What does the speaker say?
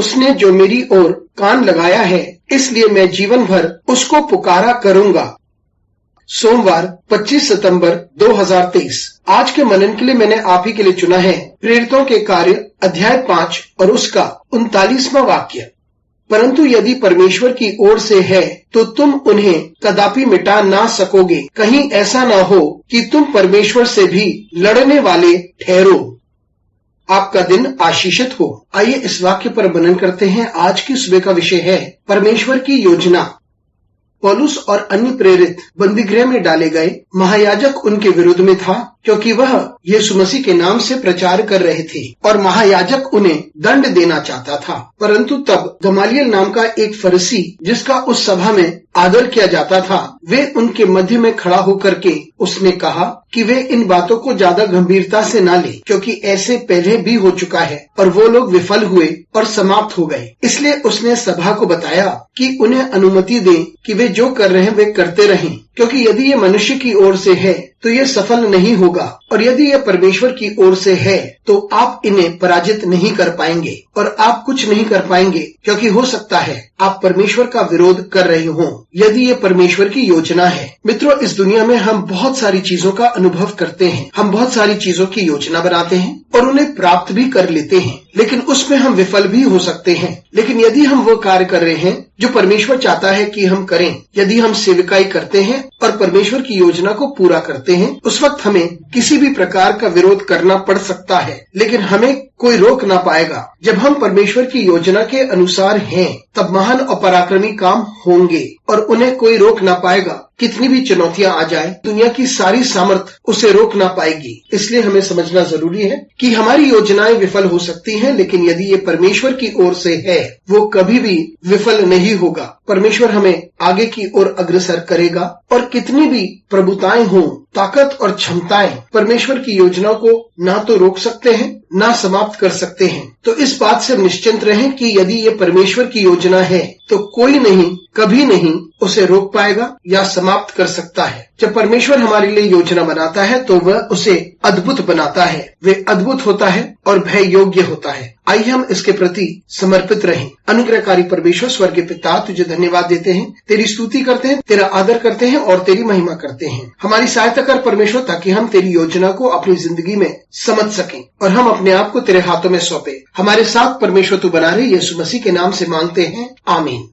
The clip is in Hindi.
उसने जो मेरी ओर कान लगाया है, इसलिए मैं जीवन भर उसको पुकारा करूंगा। सोमवार 25 सितंबर 2023। आज के मनन के लिए मैंने आप ही के लिए चुना है प्रेरितों के कार्य अध्याय 5 और उसका 39वां वाक्य। परंतु यदि परमेश्वर की ओर से है तो तुम उन्हें कदापि मिटा ना सकोगे। कहीं ऐसा ना हो कि तुम परमेश्वर से भी लड़ने वाले ठहरो। आपका दिन आशीषित हो। आइए इस वाक्य पर मनन करते हैं। आज की सुबह का विषय है परमेश्वर की योजना। पौलुस और अन्य प्रेरित बंदीगृह में डाले गए। महायाजक उनके विरुद्ध में था क्योंकि वह यीशु मसीह के नाम से प्रचार कर रहे थे और महायाजक उन्हें दंड देना चाहता था। परंतु तब गमालियल नाम का एक फरीसी, जिसका उस सभा में आदर किया जाता था, वे उनके मध्य में खड़ा होकर के उसने कहा कि वे इन बातों को ज्यादा गंभीरता से ना ले, क्योंकि ऐसे पहले भी हो चुका है और वो लोग विफल हुए और समाप्त हो गए। इसलिए उसने सभा को बताया कि उन्हें अनुमति दें कि वे जो कर रहे हैं वे करते रहें, क्योंकि यदि ये मनुष्य की ओर से है तो ये सफल नहीं होगा, और यदि ये परमेश्वर की ओर से है तो आप इन्हें पराजित नहीं कर पाएंगे और आप कुछ नहीं कर पाएंगे, क्योंकि हो सकता है आप परमेश्वर का विरोध कर रहे हो यदि ये परमेश्वर की योजना है। मित्रों, इस दुनिया में हम बहुत सारी चीजों का अनुभव करते हैं। हम बहुत सारी चीजों की योजना बनाते हैं और उन्हें प्राप्त भी कर लेते हैं, लेकिन उसमें हम विफल भी हो सकते हैं। लेकिन यदि हम वो कार्य कर रहे हैं जो परमेश्वर चाहता है कि हम करें, यदि हम सेवकाई करते हैं और परमेश्वर की योजना को पूरा करते हैं, उस वक्त हमें किसी भी प्रकार का विरोध करना पड़ सकता है, लेकिन हमें कोई रोक ना पाएगा। जब हम परमेश्वर की योजना के अनुसार हैं, तब महान और पराक्रमी काम होंगे और उन्हें कोई रोक ना पाएगा। कितनी भी चुनौतियां आ जाए, दुनिया की सारी सामर्थ उसे रोक ना पाएगी। इसलिए हमें समझना जरूरी है कि हमारी योजनाएं विफल हो सकती हैं, लेकिन यदि ये परमेश्वर की ओर से है, वो कभी भी विफल नहीं होगा। परमेश्वर हमें आगे की ओर अग्रसर करेगा और कितनी भी प्रभुताएं हों, ताकत और क्षमताएं परमेश्वर की योजना को ना तो रोक सकते हैं, ना समाप्त कर सकते हैं। तो इस बात से निश्चिंत रहें कि यदि ये परमेश्वर की योजना है तो कोई नहीं, कभी नहीं उसे रोक पाएगा या समाप्त कर सकता है। जब परमेश्वर हमारे लिए योजना बनाता है तो वह उसे अद्भुत बनाता है। वे अद्भुत होता है और भय योग्य होता है। आइए हम इसके प्रति समर्पित रहें। अनुग्रहकारी परमेश्वर स्वर्गीय पिता, तुझे धन्यवाद देते हैं, तेरी स्तुति करते हैं, तेरा आदर करते हैं और तेरी महिमा करते हैं। हमारी सहायता कर परमेश्वर, ताकि हम तेरी योजना को अपनी जिंदगी में समझ सकें और हम अपने आप को तेरे हाथों में सौंपे। हमारे साथ परमेश्वर तू बना रहे, यीशु मसीह के नाम से मांगते हैं, आमीन।